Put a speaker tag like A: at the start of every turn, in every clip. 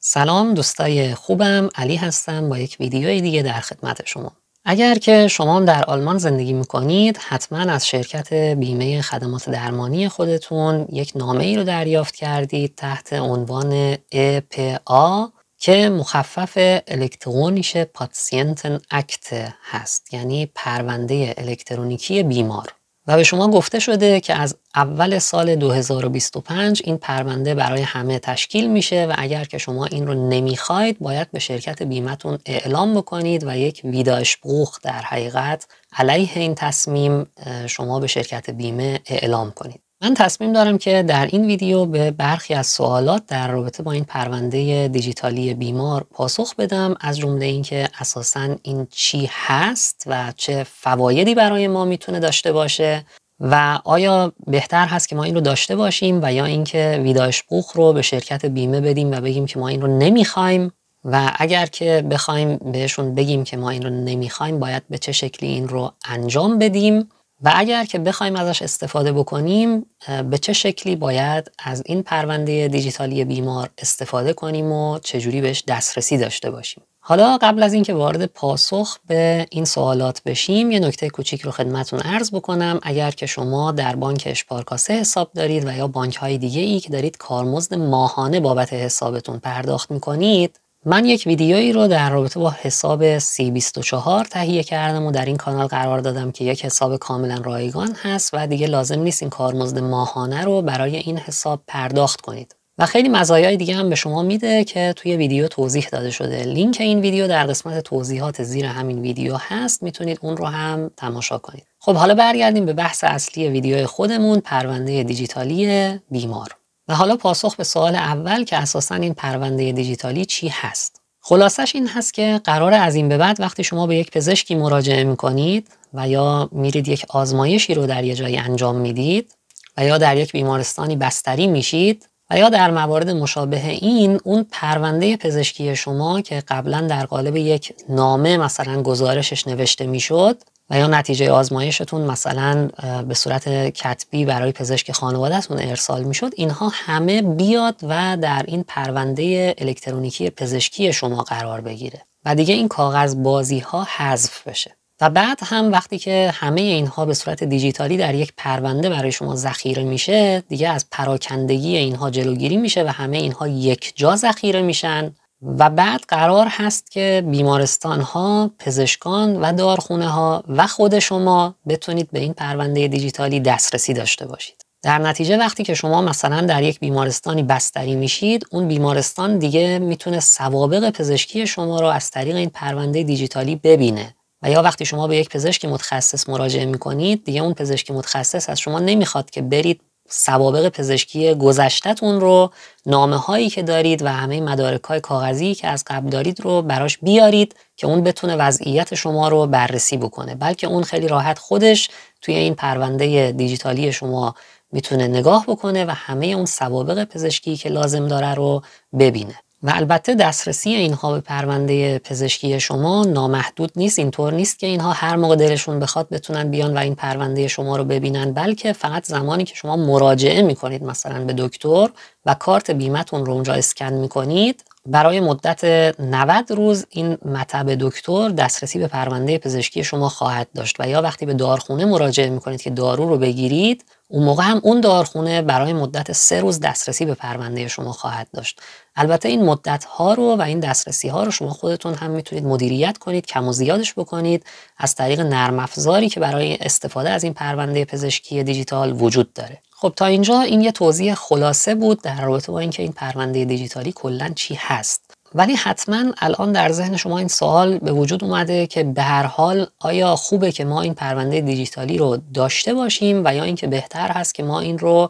A: سلام دوستای خوبم، علی هستم با یک ویدیوی دیگه در خدمت شما. اگر که شما هم در آلمان زندگی میکنید حتما از شرکت بیمه خدمات درمانی خودتون یک نامه ای رو دریافت کردید تحت عنوان EPA که مخفف الکترونیشه پاتسینتن اکت هست، یعنی پرونده الکترونیکی بیمار. و به شما گفته شده که از اول سال 2025 این پرونده برای همه تشکیل میشه و اگر که شما این رو نمیخواید باید به شرکت بیمه‌تون اعلام بکنید و یک ویدایشپروخ در حقیقت علیه این تصمیم شما به شرکت بیمه اعلام کنید. من تصمیم دارم که در این ویدیو به برخی از سوالات در رابطه با این پرونده دیجیتالی بیمار پاسخ بدم، از جمله اینکه اساساً این چی هست و چه فوایدی برای ما میتونه داشته باشه و آیا بهتر هست که ما این رو داشته باشیم و یا اینکه ویدایشپروخ رو به شرکت بیمه بدیم و بگیم که ما این رو نمیخوایم و اگر که بخوایم بهشون بگیم که ما این رو نمیخوایم باید به چه شکلی این رو انجام بدیم و اگر که بخوایم ازش استفاده بکنیم به چه شکلی باید از این پرونده دیجیتالی بیمار استفاده کنیم و چجوری بهش دسترسی داشته باشیم. حالا قبل از اینکه وارد پاسخ به این سوالات بشیم یه نکته کوچیک رو خدمتتون عرض بکنم. اگر که شما در بانک اشپارکاسه حساب دارید و یا بانک های دیگه ای که دارید کارمزد ماهانه بابت حسابتون پرداخت میکنید، من یک ویدیویی رو در رابطه با حساب C24 تهیه کردم و در این کانال قرار دادم که یک حساب کاملا رایگان هست و دیگه لازم نیست این کارمزد ماهانه رو برای این حساب پرداخت کنید و خیلی مزایای دیگه هم به شما میده که توی ویدیو توضیح داده شده. لینک این ویدیو در قسمت توضیحات زیر همین ویدیو هست، میتونید اون رو هم تماشا کنید. خب حالا برگردیم به بحث اصلی ویدیو خودمون، پرونده دیجیتالی بیمار. و حالا پاسخ به سوال اول که اساساً این پرونده دیجیتالی چی هست. خلاصش این هست که قراره از این به بعد وقتی شما به یک پزشکی مراجعه میکنید و یا میرید یک آزمایشی رو در یه جایی انجام میدید و یا در یک بیمارستانی بستری میشید و یا در موارد مشابه این، اون پرونده پزشکی شما که قبلا در قالب یک نامه مثلا گزارشش نوشته میشد و یا نتیجه آزمایشتون مثلا به صورت کتبی برای پزشک خانواده‌تون ارسال میشد، اینها همه بیاد و در این پرونده الکترونیکی پزشکی شما قرار بگیره و دیگه این کاغذ بازی ها حذف بشه. و بعد هم وقتی که همه اینها به صورت دیجیتالی در یک پرونده برای شما ذخیره میشه، دیگه از پراکندگی اینها جلوگیری میشه و همه اینها یک جا ذخیره میشن و بعد قرار هست که بیمارستان ها، پزشکان و دارخونه ها و خود شما بتونید به این پرونده دیجیتالی دسترسی داشته باشید. در نتیجه وقتی که شما مثلا در یک بیمارستانی بستری میشید، اون بیمارستان دیگه میتونه سوابق پزشکی شما رو از طریق این پرونده دیجیتالی ببینه و یا وقتی شما به یک پزشک متخصص مراجعه میکنید، دیگه اون پزشک متخصص از شما نمیخواد که برید سوابق پزشکی گذشته‌تون رو، نامه هایی که دارید و همه مدارک های کاغذی که از قبل دارید رو براش بیارید که اون بتونه وضعیت شما رو بررسی بکنه، بلکه اون خیلی راحت خودش توی این پرونده دیجیتالی شما میتونه نگاه بکنه و همه اون سوابق پزشکی که لازم داره رو ببینه. و البته دسترسی اینها به پرونده پزشکی شما نامحدود نیست. اینطور نیست که اینها هر موقع دلشون بخواد بتونن بیان و این پرونده شما رو ببینن، بلکه فقط زمانی که شما مراجعه میکنید مثلا به دکتر و کارت بیمه‌تون رو اونجا اسکن میکنید، برای مدت 90 روز این مطب دکتر دسترسی به پرونده پزشکی شما خواهد داشت و یا وقتی به دارخونه مراجعه میکنید که دارو رو بگیرید، اون موقع هم اون دارخونه برای مدت 3 روز دسترسی به پرونده شما خواهد داشت. البته این مدت ها رو و این دسترسی ها رو شما خودتون هم میتونید مدیریت کنید، کم و زیادش بکنید از طریق نرم افزاری که برای استفاده از این پرونده پزشکی دیجیتال وجود داره. خب تا اینجا این یه توضیح خلاصه بود در رابطه با اینکه این پرونده دیجیتالی کلاً چی هست. ولی حتما الان در ذهن شما این سوال به وجود اومده که به هر حال آیا خوبه که ما این پرونده دیجیتالی رو داشته باشیم و یا اینکه بهتر هست که ما این رو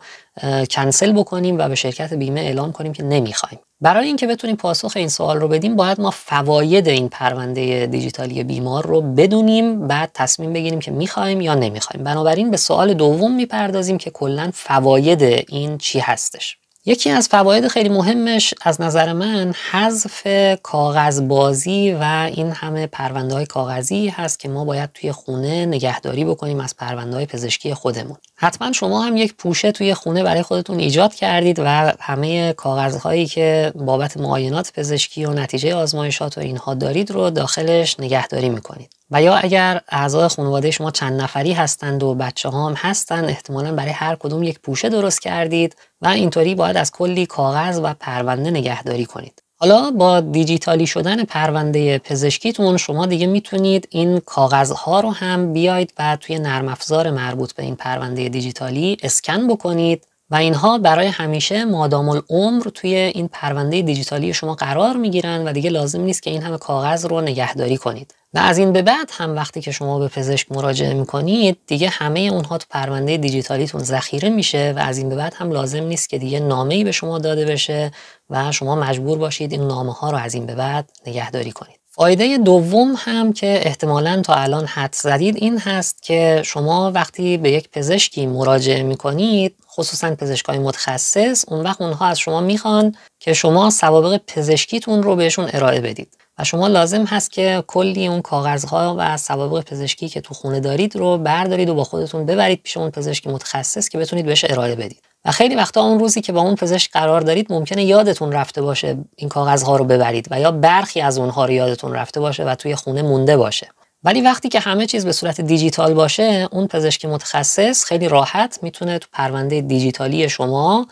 A: کنسل بکنیم و به شرکت بیمه اعلام کنیم که نمیخوایم. برای اینکه بتونیم پاسخ این سوال رو بدیم باید ما فواید این پرونده دیجیتالی بیمار رو بدونیم، بعد تصمیم بگیریم که میخوایم یا نمیخوایم. بنابراین به سوال دوم میپردازیم که کلاً فواید این چی هستش. یکی از فواید خیلی مهمش از نظر من حذف کاغذبازی و این همه پرونده‌های کاغذی هست که ما باید توی خونه نگهداری بکنیم از پرونده‌های پزشکی خودمون. حتما شما هم یک پوشه توی خونه برای خودتون ایجاد کردید و همه کاغذهایی که بابت معاینات پزشکی و نتیجه آزمایشات و اینها دارید رو داخلش نگهداری میکنید. و یا اگر اعضای خانواده شما چند نفری هستند و بچه ها هم هستن، احتمالاً برای هر کدوم یک پوشه درست کردید و اینطوری باید از کلی کاغذ و پرونده نگهداری کنید. حالا با دیجیتالی شدن پرونده پزشکیتون شما دیگه میتونید این کاغذها رو هم بیاید و توی نرم افزار مربوط به این پرونده دیجیتالی اسکن بکنید و اینها برای همیشه مادام العمر توی این پرونده دیجیتالی شما قرار میگیرن و دیگه لازم نیست که این همه کاغذ رو نگهداری کنید. و از این به بعد هم وقتی که شما به پزشک مراجعه میکنید دیگه همه اونها تو پرونده دیجیتالیتون ذخیره میشه و از این به بعد هم لازم نیست که دیگه نامه‌ای به شما داده بشه و شما مجبور باشید این نامه ها رو از این به بعد نگهداری کنید. فایده دوم هم که احتمالاً تا الان حدس زدید این هست که شما وقتی به یک پزشکی مراجعه میکنید، خصوصاً پزشکای متخصص، اون وقت اونها از شما میخوان که شما سوابق پزشکیتون رو بهشون ارائه بدید. و شما لازم هست که کلی اون کاغذها و سوابق پزشکی که تو خونه دارید رو بردارید و با خودتون ببرید پیش اون پزشک متخصص که بتونید بهش ارائه بدید. و خیلی وقتا اون روزی که با اون پزشک قرار دارید ممکنه یادتون رفته باشه این کاغذها رو ببرید و یا برخی از اونها رو یادتون رفته باشه و توی خونه مونده باشه. ولی وقتی که همه چیز به صورت دیجیتال باشه، اون پزشک متخصص خیلی راحت میتونه تو پرونده دیجیتالی شما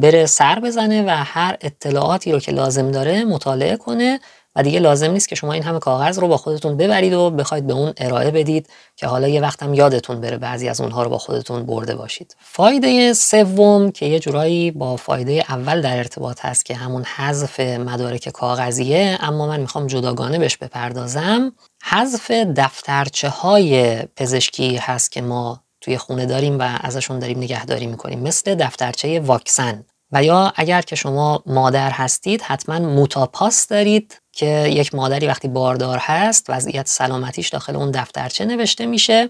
A: بره سر بزنه و هر اطلاعاتی رو که لازم داره مطالعه کنه و دیگه لازم نیست که شما این همه کاغذ رو با خودتون ببرید و بخواید به اون ارائه بدید که حالا یه وقت هم یادتون بره بعضی از اونها رو با خودتون برده باشید. فایده سوم که یه جورایی با فایده اول در ارتباط هست که همون حذف مدارک کاغذیه، اما من میخوام جداگانه بهش بپردازم، حذف دفترچه های پزشکی هست که ما توی خونه داریم و ازشون داریم نگهداری میکنیم، مثل دفترچه واکسن. و یا اگر که شما مادر هستید حتما موتاپاس دارید که یک مادری وقتی باردار هست وضعیت سلامتیش داخل اون دفترچه نوشته میشه.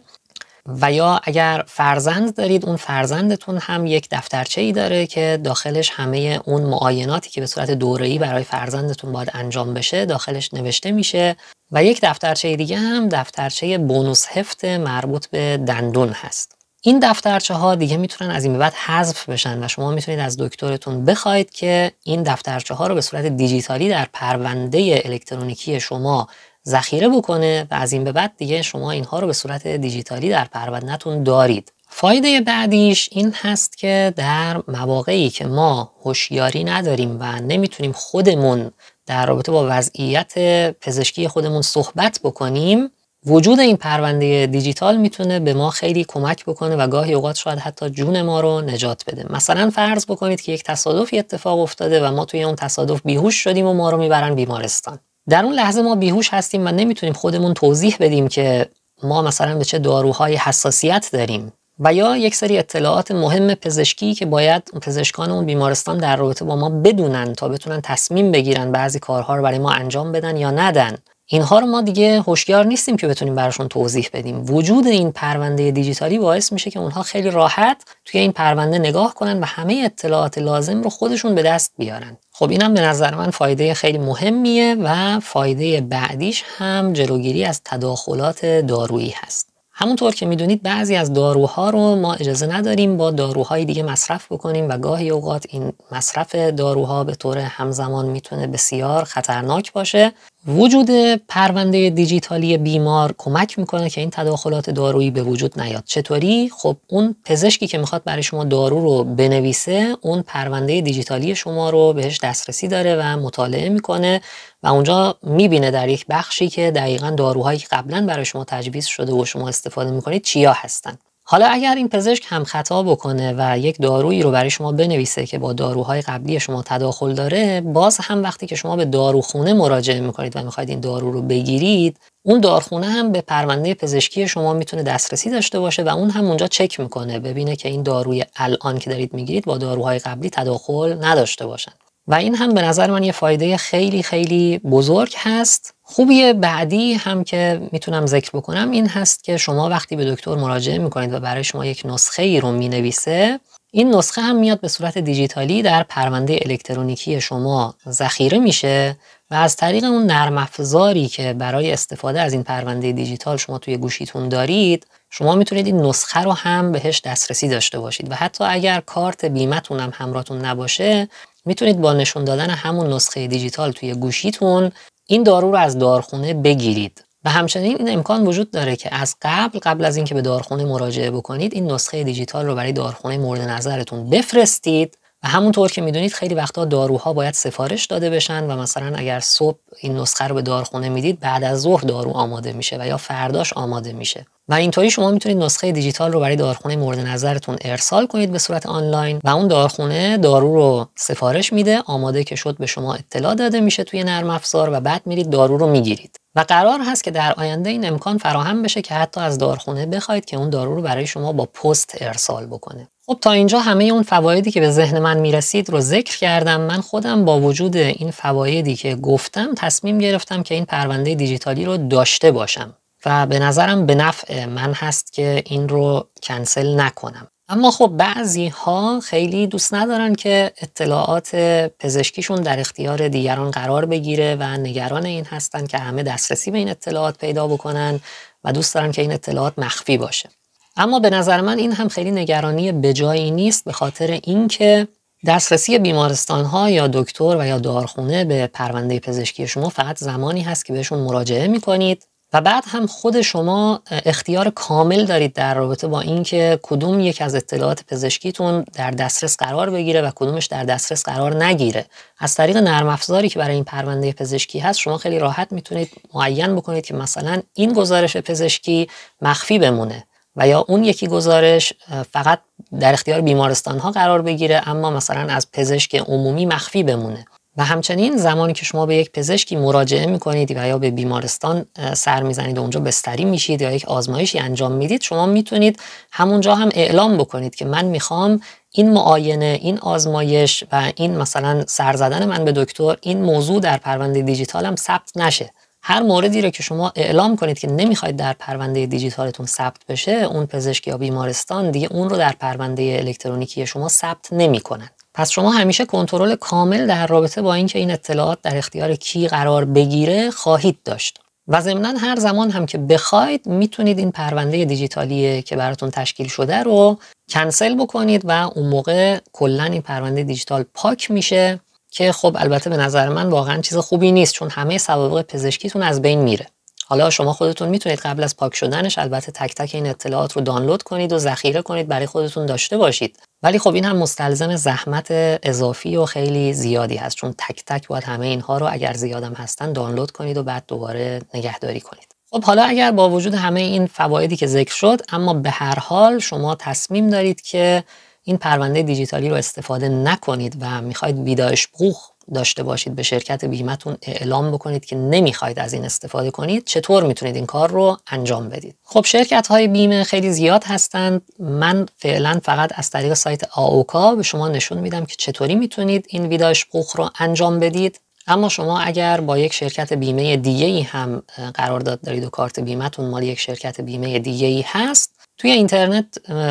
A: و یا اگر فرزند دارید، اون فرزندتون هم یک دفترچه‌ای داره که داخلش همه اون معایناتی که به صورت دوره‌ای برای فرزندتون باید انجام بشه داخلش نوشته میشه. و یک دفترچه دیگه هم دفترچه بونوس هفت مربوط به دندون هست. این دفترچه ها دیگه میتونن از این به بعد حذف بشن و شما میتونید از دکترتون بخواید که این دفترچه ها رو به صورت دیجیتالی در پرونده الکترونیکی شما ذخیره بکنه و از این به بعد دیگه شما اینها رو به صورت دیجیتالی در پروندهتون دارید. فایده بعدیش این هست که در مواقعی که ما هوشیاری نداریم و نمیتونیم خودمون در رابطه با وضعیت پزشکی خودمون صحبت بکنیم، وجود این پرونده دیجیتال میتونه به ما خیلی کمک بکنه و گاهی اوقات شاید حتی جون ما رو نجات بده. مثلا فرض بکنید که یک تصادفی اتفاق افتاده و ما توی اون تصادف بیهوش شدیم و ما رو میبرن بیمارستان. در اون لحظه ما بیهوش هستیم و نمیتونیم خودمون توضیح بدیم که ما مثلا به چه داروهای حساسیت داریم و یا یک سری اطلاعات مهم پزشکی که باید پزشکان اون بیمارستان در رابطه با ما بدونن تا بتونن تصمیم بگیرن بعضی کارها رو برای ما انجام بدن یا ندن. اینها رو ما دیگه هوشیار نیستیم که بتونیم براشون توضیح بدیم. وجود این پرونده دیجیتالی باعث میشه که اونها خیلی راحت توی این پرونده نگاه کنن و همه اطلاعات لازم رو خودشون به دست بیارن. خب اینم به نظر من فایده خیلی مهمیه و فایده بعدیش هم جلوگیری از تداخلات دارویی هست. همونطور که میدونید بعضی از داروها رو ما اجازه نداریم با داروهای دیگه مصرف بکنیم و گاهی اوقات این مصرف داروها به طور همزمان میتونه بسیار خطرناک باشه. وجود پرونده دیجیتالی بیمار کمک میکنه که این تداخلات دارویی به وجود نیاد. چطوری؟ خب اون پزشکی که میخواد برای شما دارو رو بنویسه اون پرونده دیجیتالی شما رو بهش دسترسی داره و مطالعه میکنه و اونجا میبینه در یک بخشی که دقیقاً داروهایی که قبلا برای شما تجویز شده و شما استفاده میکنید چیا هستن. حالا اگر این پزشک هم خطا بکنه و یک دارویی رو برای شما بنویسه که با داروهای قبلی شما تداخل داره، باز هم وقتی که شما به داروخونه مراجعه میکنید و میخواید این دارو رو بگیرید، اون داروخونه هم به پرونده پزشکی شما میتونه دسترسی داشته باشه و اون هم اونجا چک میکنه ببینه که این داروی الان که دارید میگیرید با داروهای قبلی تداخل نداشته باشن. و این هم به نظر من یه فایده خیلی خیلی بزرگ هست. خوبی بعدی هم که میتونم ذکر بکنم این هست که شما وقتی به دکتر مراجعه میکنید و برای شما یک نسخه ای رو مینویسه، این نسخه هم میاد به صورت دیجیتالی در پرونده الکترونیکی شما ذخیره میشه و از طریق اون نرم افزاری که برای استفاده از این پرونده دیجیتال شما توی گوشیتون دارید، شما میتونید این نسخه رو هم بهش دسترسی داشته باشید و حتی اگر کارت بیمه‌تون هم همراهتون نباشه، میتونید با نشون دادن همون نسخه دیجیتال توی گوشیتون این دارو رو از داروخونه بگیرید. و همچنین این امکان وجود داره که از قبل از اینکه به داروخونه مراجعه بکنید، این نسخه دیجیتال رو برای داروخونه مورد نظرتون بفرستید و همونطور که میدونید خیلی وقتا داروها باید سفارش داده بشن و مثلا اگر صبح این نسخه رو به داروخونه میدید، بعد از ظهر دارو آماده میشه و یا فرداش آماده میشه. و اینطوری شما میتونید نسخه دیجیتال رو برای داروخونه مورد نظرتون ارسال کنید به صورت آنلاین و اون داروخونه دارو رو سفارش میده، آماده که شد به شما اطلاع داده میشه توی نرم افزار و بعد میرید دارو رو میگیرید. و قرار هست که در آینده این امکان فراهم بشه که حتی از داروخونه بخواید که اون دارو رو برای شما با پست ارسال بکنه. خب تا اینجا همه اون فوایدی که به ذهن من میرسید رو ذکر کردم. من خودم با وجود این فوایدی که گفتم تصمیم گرفتم که این پرونده دیجیتالی رو داشته باشم و به نظرم به نفع من هست که این رو کنسل نکنم. اما خب بعضی ها خیلی دوست ندارن که اطلاعات پزشکیشون در اختیار دیگران قرار بگیره و نگران این هستن که همه دسترسی به این اطلاعات پیدا بکنن و دوست دارن که این اطلاعات مخفی باشه. اما به نظر من این هم خیلی نگرانی بجایی نیست، به خاطر اینکه دسترسی بیمارستان‌ها یا دکتر و یا داروخونه به پرونده پزشکی شما فقط زمانی هست که بهشون مراجعه می‌کنید و بعد هم خود شما اختیار کامل دارید در رابطه با اینکه کدوم یک از اطلاعات پزشکیتون در دسترس قرار بگیره و کدومش در دسترس قرار نگیره. از طریق نرم افزاری که برای این پرونده پزشکی هست، شما خیلی راحت میتونید معین بکنید که مثلا این گزارش پزشکی مخفی بمونه و یا اون یکی گزارش فقط در اختیار بیمارستان‌ها قرار بگیره اما مثلا از پزشک عمومی مخفی بمونه. و همچنین زمانی که شما به یک پزشکی مراجعه میکنید و یا به بیمارستان سر میزنید و اونجا بستری میشید یا یک آزمایشی انجام میدید، شما میتونید همونجا هم اعلام بکنید که من میخوام این معاینه، این آزمایش و این مثلا سر زدن من به دکتر، این موضوع در پرونده دیجیتالم ثبت نشه. هر موردی رو که شما اعلام کنید که نمیخواید در پرونده دیجیتالتون ثبت بشه، اون پزشک یا بیمارستان دیگه اون رو در پرونده الکترونیکی شما ثبت نمیکنن. پس شما همیشه کنترل کامل در رابطه با اینکه این اطلاعات در اختیار کی قرار بگیره خواهید داشت. و ضمناً هر زمان هم که بخواید میتونید این پرونده دیجیتالی که براتون تشکیل شده رو کنسل بکنید و اون موقع کلاً این پرونده دیجیتال پاک میشه که خب البته به نظر من واقعاً چیز خوبی نیست، چون همه سوابق پزشکیتون از بین میره. حالا شما خودتون میتونید قبل از پاک شدنش البته تک تک این اطلاعات رو دانلود کنید و ذخیره کنید برای خودتون داشته باشید، ولی خب این هم مستلزم زحمت اضافی و خیلی زیادی هست، چون تک تک باید همه اینها رو اگر زیادم هستن دانلود کنید و بعد دوباره نگهداری کنید. خب حالا اگر با وجود همه این فوایدی که ذکر شد، اما به هر حال شما تصمیم دارید که این پرونده دیجیتالی رو استفاده نکنید و میخواید ویدااشبروخ داشته باشید، به شرکت بیمه‌تون اعلام بکنید که نمیخواید از این استفاده کنید، چطور میتونید این کار رو انجام بدید؟ خب شرکت‌های بیمه خیلی زیاد هستند. من فعلا فقط از طریق سایت آوکا به شما نشون میدم که چطوری میتونید این ویدااشبروخ رو انجام بدید. اما شما اگر با یک شرکت بیمه دیگه‌ای هم قرارداد دارید و کارت بیمه‌تون مال یک شرکت بیمه دیگه‌ای هست، توی اینترنت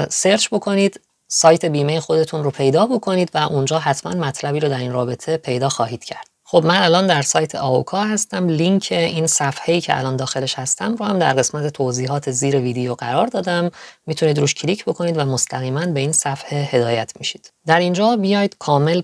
A: سرچ بکنید، سایت بیمه خودتون رو پیدا بکنید و اونجا حتما مطلبی رو در این رابطه پیدا خواهید کرد. خب من الان در سایت آوکا هستم، لینک این صفحه‌ای که الان داخلش هستم رو هم در قسمت توضیحات زیر ویدیو قرار دادم، میتونید روش کلیک بکنید و مستقیما به این صفحه هدایت میشید. در اینجا بیاید کامل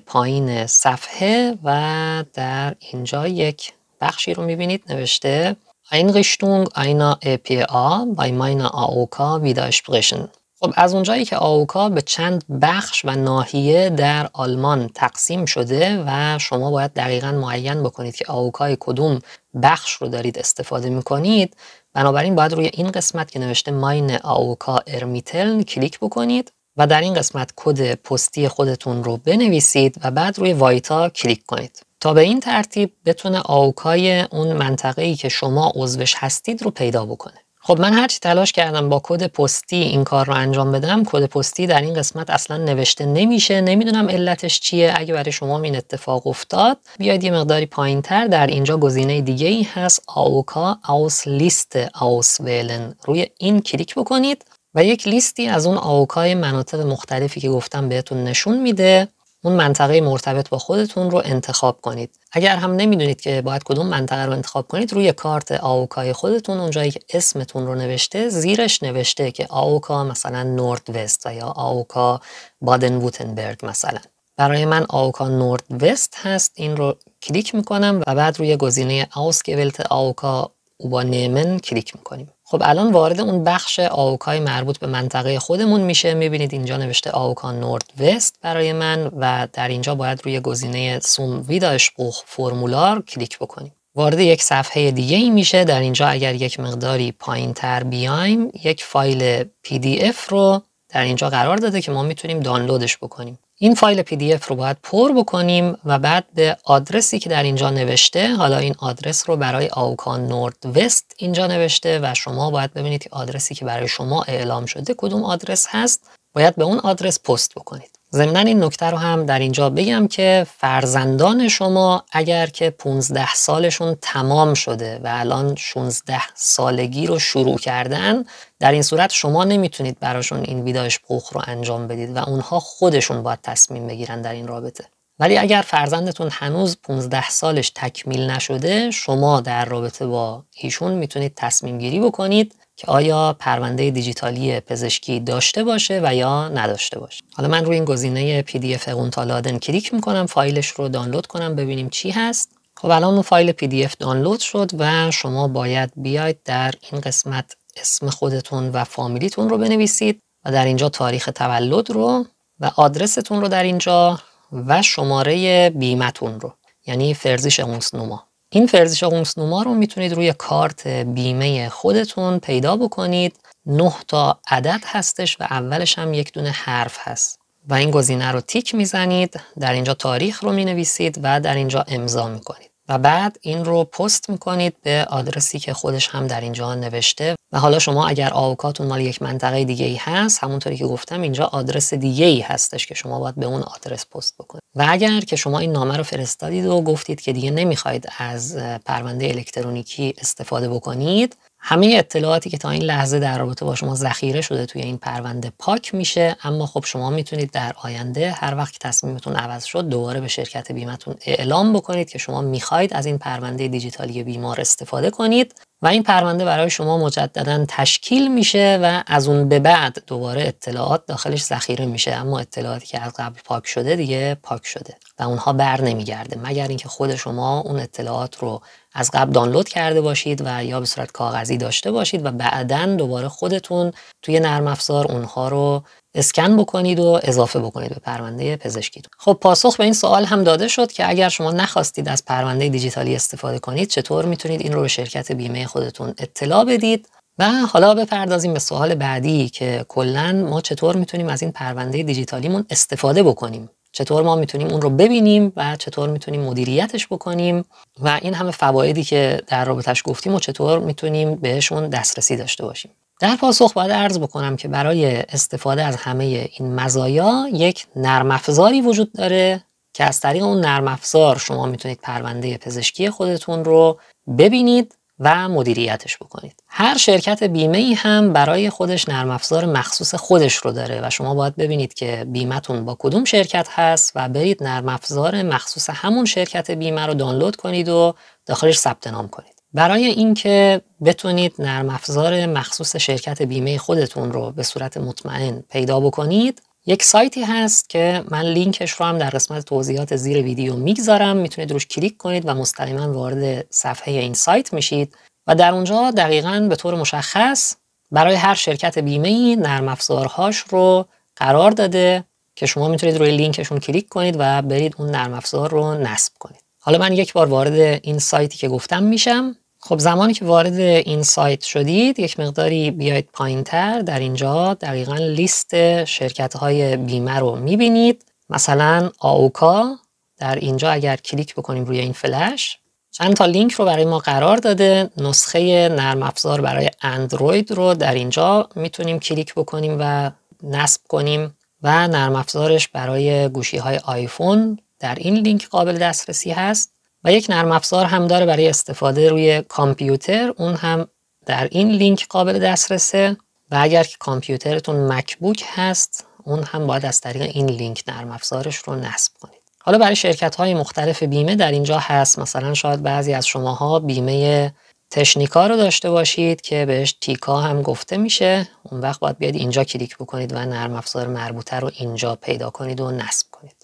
A: پایین صفحه و در اینجا یک بخشی رو میبینید نوشته Einrichtung einer EPA bei meiner AOK Widersprechen. خب از اونجایی که آوکا به چند بخش و ناحیه در آلمان تقسیم شده و شما باید دقیقاً معین بکنید که آوکای کدوم بخش رو دارید استفاده میکنید، بنابراین باید روی این قسمت که نوشته ماین آوکا ارمیتلن کلیک بکنید و در این قسمت کد پستی خودتون رو بنویسید و بعد روی وایتا کلیک کنید تا به این ترتیب بتونه آوکای اون منطقه‌ای که شما عضوش هستید رو پیدا بکنه. خب من هرچی تلاش کردم با کد پستی این کار رو انجام بدم، کد پستی در این قسمت اصلا نوشته نمیشه. نمیدونم علتش چیه. اگه برای شما این اتفاق افتاد، بیاید یه مقداری پایین‌تر، در اینجا گزینه دیگه ای هست آوکا aus Liste auswählen، روی این کلیک بکنید و یک لیستی از اون AOK مناطق مختلفی که گفتم بهتون نشون میده. اون منطقه مرتبط با خودتون رو انتخاب کنید. اگر هم نمیدونید که باید کدوم منطقه رو انتخاب کنید، روی کارت AOK خودتون اونجایی که اسمتون رو نوشته زیرش نوشته که AOK مثلا نورد وست و یا AOK بادن ووتنبرگ مثلا. برای من AOK نورد وست هست، این رو کلیک میکنم و بعد روی گزینه Ausgewählte AOK Übernehmen کلیک میکنیم. خب الان وارد اون بخش AOK مربوط به منطقه خودمون میشه. میبینید اینجا نوشته AOK نورد وست برای من و در اینجا باید روی گزینه Zum Widerspruch فرمولار کلیک بکنیم. وارد یک صفحه دیگه ای میشه. در اینجا اگر یک مقداری پایین تر بیایم، یک فایل PDF رو در اینجا قرار داده که ما میتونیم دانلودش بکنیم. این فایل PDF رو باید پر بکنیم و بعد به آدرسی که در اینجا نوشته، حالا این آدرس رو برای AOK نورد وست اینجا نوشته و شما باید ببینید که آدرسی که برای شما اعلام شده کدوم آدرس هست، باید به اون آدرس پست بکنید. ضمناً این نکته رو هم در اینجا بگم که فرزندان شما اگر که 15 سالشون تمام شده و الان 16 سالگی رو شروع کردن، در این صورت شما نمیتونید براشون این ویدایشپروخ رو انجام بدید و اونها خودشون باید تصمیم بگیرن در این رابطه. ولی اگر فرزندتون هنوز 15 سالش تکمیل نشده، شما در رابطه با ایشون میتونید تصمیم گیری بکنید که آیا پرونده دیجیتالی پزشکی داشته باشه و یا نداشته باشه. حالا من روی این گزینه PDF herunterladen کلیک میکنم، فایلش رو دانلود کنم ببینیم چی هست. خب الان اون فایل PDF دانلود شد و شما باید بیاید در این قسمت اسم خودتون و فامیلیتون رو بنویسید و در اینجا تاریخ تولد رو و آدرستون رو در اینجا و شماره بیمتون رو، یعنی versicherungsnummer. این versicherungsnummer رو میتونید روی کارت بیمه خودتون پیدا بکنید. 9 تا عدد هستش و اولش هم یک دونه حرف هست و این گزینه رو تیک میزنید. در اینجا تاریخ رو مینویسید و در اینجا امضا میکنید و بعد این رو پست میکنید به آدرسی که خودش هم در اینجا نوشته. و حالا شما اگر آوکاتون مال یک منطقه دیگه ای هست، همونطوری که گفتم اینجا آدرس دیگه ای هستش که شما باید به اون آدرس پست بکنید. و اگر که شما این نامه رو فرستادید و گفتید که دیگه نمیخواید از پرونده الکترونیکی استفاده بکنید، همه اطلاعاتی که تا این لحظه در رابطه با شما ذخیره شده توی این پرونده پاک میشه. اما خب شما میتونید در آینده هر وقت که تصمیمتون عوض شد دوباره به شرکت بیمتون اعلام بکنید که شما میخواید از این پرونده دیجیتالی بیمار استفاده کنید و این پرونده برای شما مجددا تشکیل میشه و از اون به بعد دوباره اطلاعات داخلش ذخیره میشه. اما اطلاعاتی که از قبل پاک شده دیگه پاک شده و اونها بر نمیگرده مگر اینکه خود شما اون اطلاعات رو از قبل دانلود کرده باشید و یا به صورت کاغذی داشته باشید و بعداً دوباره خودتون توی نرم افزار اونها رو اسکن بکنید و اضافه بکنید به پرونده پزشکیتون. خب پاسخ به این سوال هم داده شد که اگر شما نخواستید از پرونده دیجیتالی استفاده کنید، چطور میتونید این رو به شرکت بیمه خودتون اطلاع بدید. و حالا بپردازیم به سوال بعدی که کلاً ما چطور میتونیم از این پرونده دیجیتالیمون استفاده بکنیم. چطور ما میتونیم اون رو ببینیم و چطور میتونیم مدیریتش بکنیم و این همه فوایدی که در رابطش گفتیم و چطور میتونیم بهشون دسترسی داشته باشیم. در پاسخ باید عرض بکنم که برای استفاده از همه این مزایا یک نرم افزاری وجود داره که از طریق اون نرم افزار شما میتونید پرونده پزشکی خودتون رو ببینید و مدیریتش بکنید. هر شرکت بیمه‌ای هم برای خودش نرم افزار مخصوص خودش رو داره و شما باید ببینید که بیمتون با کدوم شرکت هست و برید نرم افزار مخصوص همون شرکت بیمه رو دانلود کنید و داخلش ثبت نام کنید. برای اینکه بتونید نرم افزار مخصوص شرکت بیمه خودتون رو به صورت مطمئن پیدا بکنید، یک سایتی هست که من لینکش رو هم در قسمت توضیحات زیر ویدیو میگذارم. میتونید روش کلیک کنید و مستقیما وارد صفحه این سایت میشید و در اونجا دقیقاً به طور مشخص برای هر شرکت بیمه‌ای نرم افزارهاش رو قرار داده که شما میتونید روی لینکشون کلیک کنید و برید اون نرم افزار رو نصب کنید. حالا من یک بار وارد این سایتی که گفتم میشم. خب زمانی که وارد این سایت شدید یک مقداری بیاید پایین‌تر، در اینجا دقیقاً لیست شرکت‌های بیمه رو می‌بینید. مثلا آوکا، در اینجا اگر کلیک بکنیم روی این فلش چند تا لینک رو برای ما قرار داده. نسخه نرم افزار برای اندروید رو در اینجا میتونیم کلیک بکنیم و نصب کنیم و نرم افزارش برای گوشی‌های آیفون در این لینک قابل دسترسی هست و یک نرم افزار هم داره برای استفاده روی کامپیوتر، اون هم در این لینک قابل دسترسه. و اگر که کامپیوترتون مکبوک هست اون هم باید از طریق این لینک نرم افزارش رو نصب کنید. حالا برای شرکت‌های مختلف بیمه در اینجا هست. مثلا شاید بعضی از شماها بیمه تشنیکا رو داشته باشید که بهش تیکا هم گفته میشه. اون وقت باید بیاید اینجا کلیک بکنید و نرم افزار مربوطه رو اینجا پیدا کنید و نصب کنید.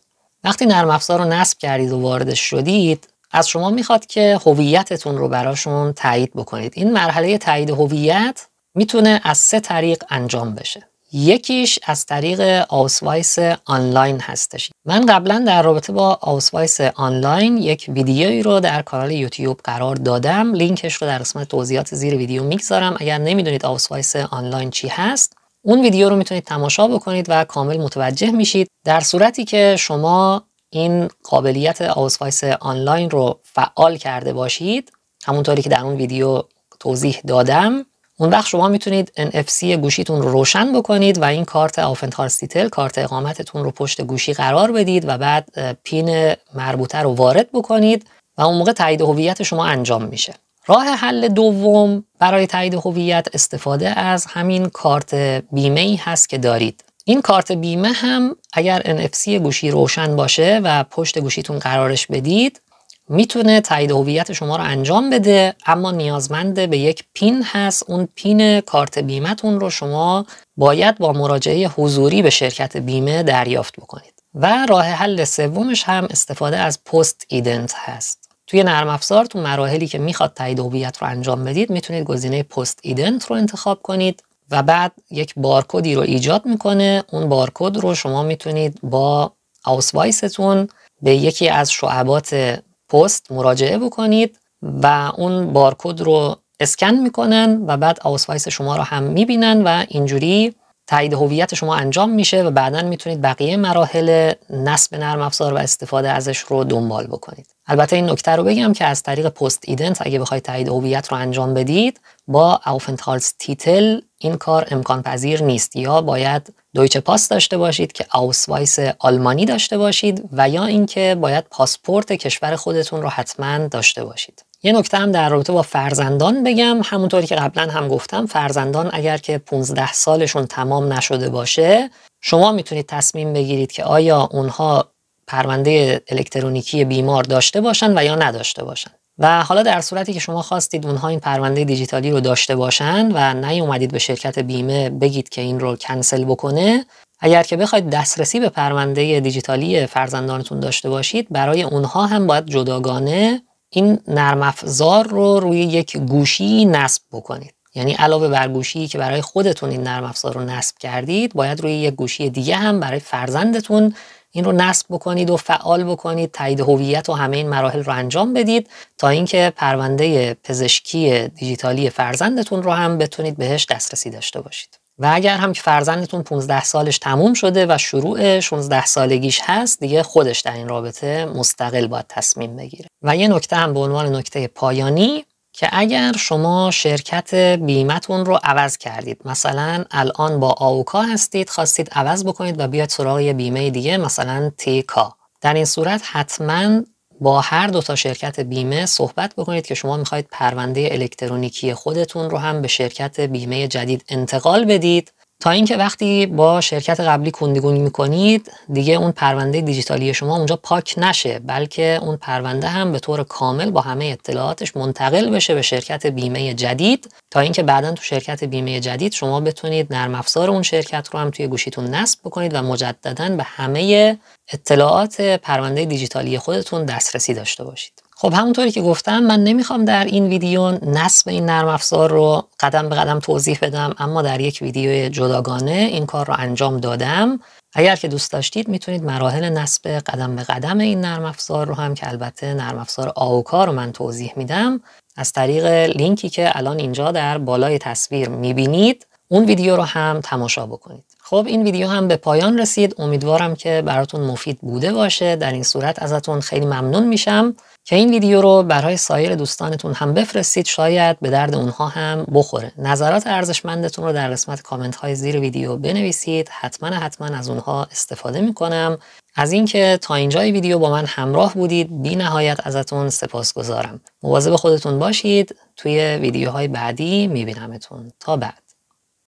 A: وقتی نرم افزار رو نصب کردید و واردش شدید، از شما میخواد که هویتتون رو براشون تایید بکنید. این مرحله تایید هویت میتونه از 3 طریق انجام بشه. یکیش از طریق آوسوایس آنلاین هستش. من قبلا در رابطه با آوسوایس آنلاین یک ویدیویی رو در کانال یوتیوب قرار دادم. لینکش رو در قسمت توضیحات زیر ویدیو میگذارم. اگر نمیدونید آوسوایس آنلاین چی هست، اون ویدیو رو میتونید تماشا بکنید و کامل متوجه میشید. در صورتی که شما این قابلیت آوسوایس آنلاین رو فعال کرده باشید، همونطوری که در اون ویدیو توضیح دادم، اون وقت شما میتونید NFC گوشیتون رو روشن بکنید و این کارت آوفنتهالستیتل، کارت اقامتتون رو پشت گوشی قرار بدید و بعد پین مربوطه رو وارد بکنید و اون موقع تایید هویت شما انجام میشه. راه حل دوم برای تایید هویت استفاده از همین کارت بیمه‌ای هست که دارید. این کارت بیمه هم اگر NFC گوشی روشن باشه و پشت گوشیتون قرارش بدید، میتونه تایید هویت شما رو انجام بده، اما نیازمند به یک پین هست. اون پین کارت بیمه‌تون رو شما باید با مراجعه حضوری به شرکت بیمه دریافت بکنید. و راه حل سومش هم استفاده از پست ایدنت هست. توی نرم افزار تو مراحلی که میخواد تایید هویت رو انجام بدید، میتونید گزینه پست ایدنت رو انتخاب کنید و بعد یک بارکدی رو ایجاد میکنه. اون بارکد رو شما میتونید با آوسوایستون به یکی از شعبات پست مراجعه بکنید و اون بارکد رو اسکن میکنن و بعد آوسوایس شما رو هم میبینن و اینجوری تایید هویت شما انجام میشه و بعداً میتونید بقیه مراحل نصب نرم افزار و استفاده ازش رو دنبال بکنید. البته این نکته رو بگم که از طریق پست ایدنت اگه بخواید تایید هویت رو انجام بدید، با آوفنتهالستیتل این کار امکان پذیر نیست. یا باید دویچه پاس داشته باشید که آوسوایس آلمانی داشته باشید و یا اینکه باید پاسپورت کشور خودتون رو حتما داشته باشید. یه نکته هم در رابطه با فرزندان بگم، همونطوری که قبلا هم گفتم، فرزندان اگر که 15 سالشون تمام نشده باشه، شما میتونید تصمیم بگیرید که آیا اونها پرونده الکترونیکی بیمار داشته باشن و یا نداشته باشن. و حالا در صورتی که شما خواستید اونها این پرونده دیجیتالی رو داشته باشن و نیومدید به شرکت بیمه بگید که این رو کنسل بکنه، اگر که بخواید دسترسی به پرونده دیجیتالی فرزندانتون داشته باشید، برای اونها هم باید جداگانه این نرم افزار رو روی یک گوشی نصب بکنید. یعنی علاوه بر گوشی که برای خودتون این نرم افزار رو نصب کردید، باید روی یک گوشی دیگه هم برای فرزندتون این رو نصب بکنید و فعال بکنید، تایید هویت و همه این مراحل رو انجام بدید تا اینکه پرونده پزشکی دیجیتالی فرزندتون رو هم بتونید بهش دسترسی داشته باشید. و اگر هم که فرزندتون 15 سالش تموم شده و شروع 16 سالگیش هست، دیگه خودش در این رابطه مستقل باید تصمیم بگیره. و یه نکته هم به عنوان نکته پایانی، که اگر شما شرکت بیمتون رو عوض کردید، مثلا الان با آووکا هستید، خواستید عوض بکنید و بیاید سراغ یه بیمه دیگه مثلا تیکا، در این صورت حتما با هر دو تا شرکت بیمه صحبت بکنید که شما میخواید پرونده الکترونیکی خودتون رو هم به شرکت بیمه جدید انتقال بدید، تا اینکه وقتی با شرکت قبلی کندگونی میکنید دیگه اون پرونده دیجیتالی شما اونجا پاک نشه، بلکه اون پرونده هم به طور کامل با همه اطلاعاتش منتقل بشه به شرکت بیمه جدید، تا اینکه بعداً تو شرکت بیمه جدید شما بتونید نرم افزار اون شرکت رو هم توی گوشیتون نصب بکنید و مجدداً به همه اطلاعات پرونده دیجیتالی خودتون دسترسی داشته باشید. خب همونطوری که گفتم، من نمیخوام در این ویدیو نصب این نرم افزار رو قدم به قدم توضیح بدم، اما در یک ویدیو جداگانه این کار رو انجام دادم. اگر که دوست داشتید میتونید مراحل نصب قدم به قدم این نرم افزار رو هم، که البته نرم افزار آووکا رو من توضیح میدم، از طریق لینکی که الان اینجا در بالای تصویر میبینید اون ویدیو رو هم تماشا بکنید. خب این ویدیو هم به پایان رسید. امیدوارم که براتون مفید بوده باشه. در این صورت ازتون خیلی ممنون میشم که این ویدیو رو برای سایر دوستانتون هم بفرستید، شاید به درد اونها هم بخوره. نظرات ارزشمندتون رو در قسمت کامنت های زیر ویدیو بنویسید، حتما از اونها استفاده میکنم. از اینکه تا اینجای ویدیو با من همراه بودید بی نهایت ازتون سپاسگزارم. مواظب خودتون باشید. توی ویدیوهای بعدی میبینمتون. تا بعد.